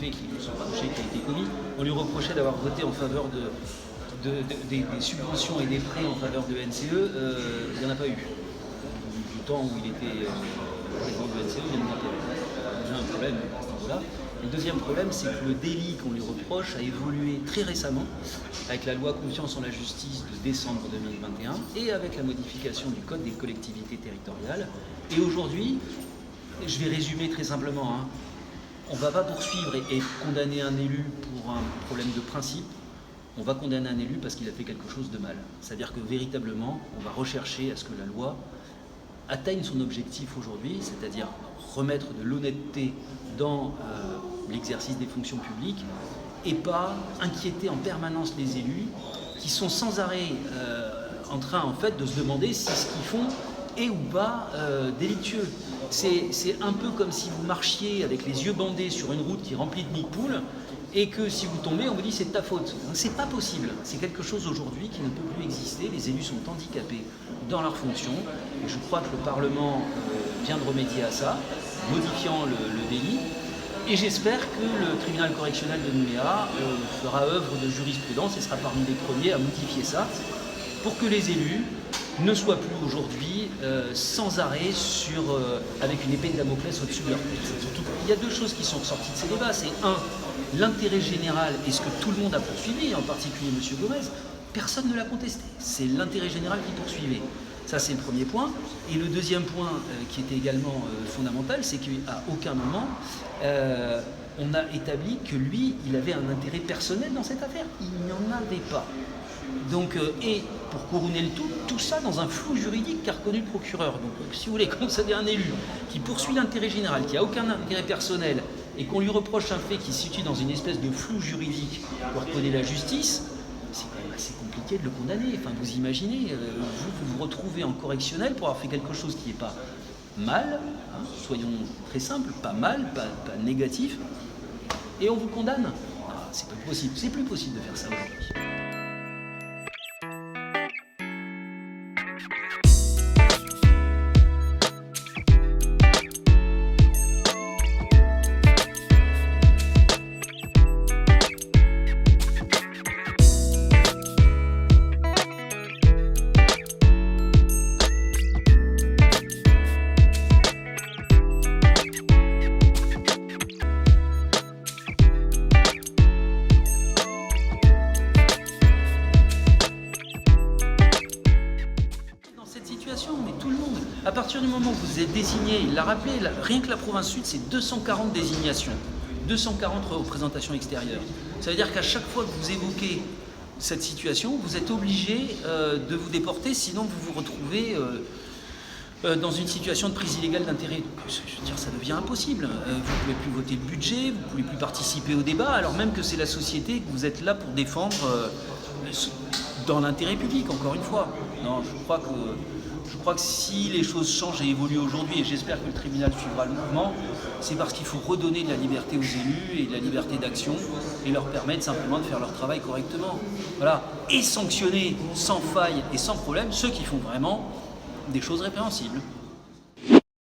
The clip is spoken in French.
faits qui nous sont rapprochés, qui a été commis. On lui reprochait d'avoir voté en faveur des subventions et des prêts en faveur de NCE. Il n'y en a pas eu. Du temps où il était président de NCE, il n'y en a pas eu. Il y a un problème à ce niveau-là. Le deuxième problème, c'est que le délit qu'on lui reproche a évolué très récemment avec la loi Confiance en la justice de décembre 2021 et avec la modification du Code des collectivités territoriales. Et aujourd'hui, je vais résumer très simplement, on ne va pas poursuivre et condamner un élu pour un problème de principe. On va condamner un élu parce qu'il a fait quelque chose de mal. C'est-à-dire que véritablement, on va rechercher à ce que la loi atteigne son objectif aujourd'hui, c'est-à-dire remettre de l'honnêteté dans l'exercice des fonctions publiques et pas inquiéter en permanence les élus qui sont sans arrêt en train en fait de se demander si ce qu'ils font est ou pas délictueux. C'est un peu comme si vous marchiez avec les yeux bandés sur une route qui est remplie de nids de poules et que si vous tombez, on vous dit c'est de ta faute. C'est pas possible. C'est quelque chose aujourd'hui qui ne peut plus exister. Les élus sont handicapés dans leurs fonctions et je crois que le Parlement vient de remédier à ça, modifiant le délit. Et j'espère que le tribunal correctionnel de Nouméa fera œuvre de jurisprudence et sera parmi les premiers à modifier ça pour que les élus ne soient plus aujourd'hui sans arrêt avec une épée de Damoclès au-dessus de leur tête. Surtout, il y a deux choses qui sont ressorties de ces débats. C'est un, l'intérêt général et ce que tout le monde a poursuivi, en particulier M. Gomez, personne ne l'a contesté. C'est l'intérêt général qui poursuivait. Ça, c'est le premier point. Et le deuxième point, qui était également fondamental, c'est qu'à aucun moment, on a établi que lui, il avait un intérêt personnel dans cette affaire. Il n'y en avait pas. Donc, et pour couronner le tout ça dans un flou juridique qu'a reconnu le procureur. Donc, si vous voulez, quand vous avez un élu qui poursuit l'intérêt général, qui n'a aucun intérêt personnel, et qu'on lui reproche un fait qui se situe dans une espèce de flou juridique pour reconnaître la justice, c'est quand même assez compliqué de le condamner. Enfin, vous imaginez, vous retrouvez en correctionnel pour avoir fait quelque chose qui n'est pas mal, soyons très simples, pas mal, pas négatif, et on vous condamne. C'est pas possible, c'est plus possible de faire ça aujourd'hui. Mais tout le monde, à partir du moment où vous êtes désigné, il l'a rappelé, rien que la province sud, c'est 240 désignations, 240 représentations extérieures. Ça veut dire qu'à chaque fois que vous évoquez cette situation, vous êtes obligé de vous déporter, sinon vous vous retrouvez dans une situation de prise illégale d'intérêt. Je veux dire, ça devient impossible. Vous ne pouvez plus voter le budget, vous ne pouvez plus participer au débat, alors même que c'est la société que vous êtes là pour défendre dans l'intérêt public, encore une fois. Non, je crois que si les choses changent et évoluent aujourd'hui, et j'espère que le tribunal suivra le mouvement, c'est parce qu'il faut redonner de la liberté aux élus et de la liberté d'action et leur permettre simplement de faire leur travail correctement. Voilà. Et sanctionner sans faille et sans problème ceux qui font vraiment des choses répréhensibles.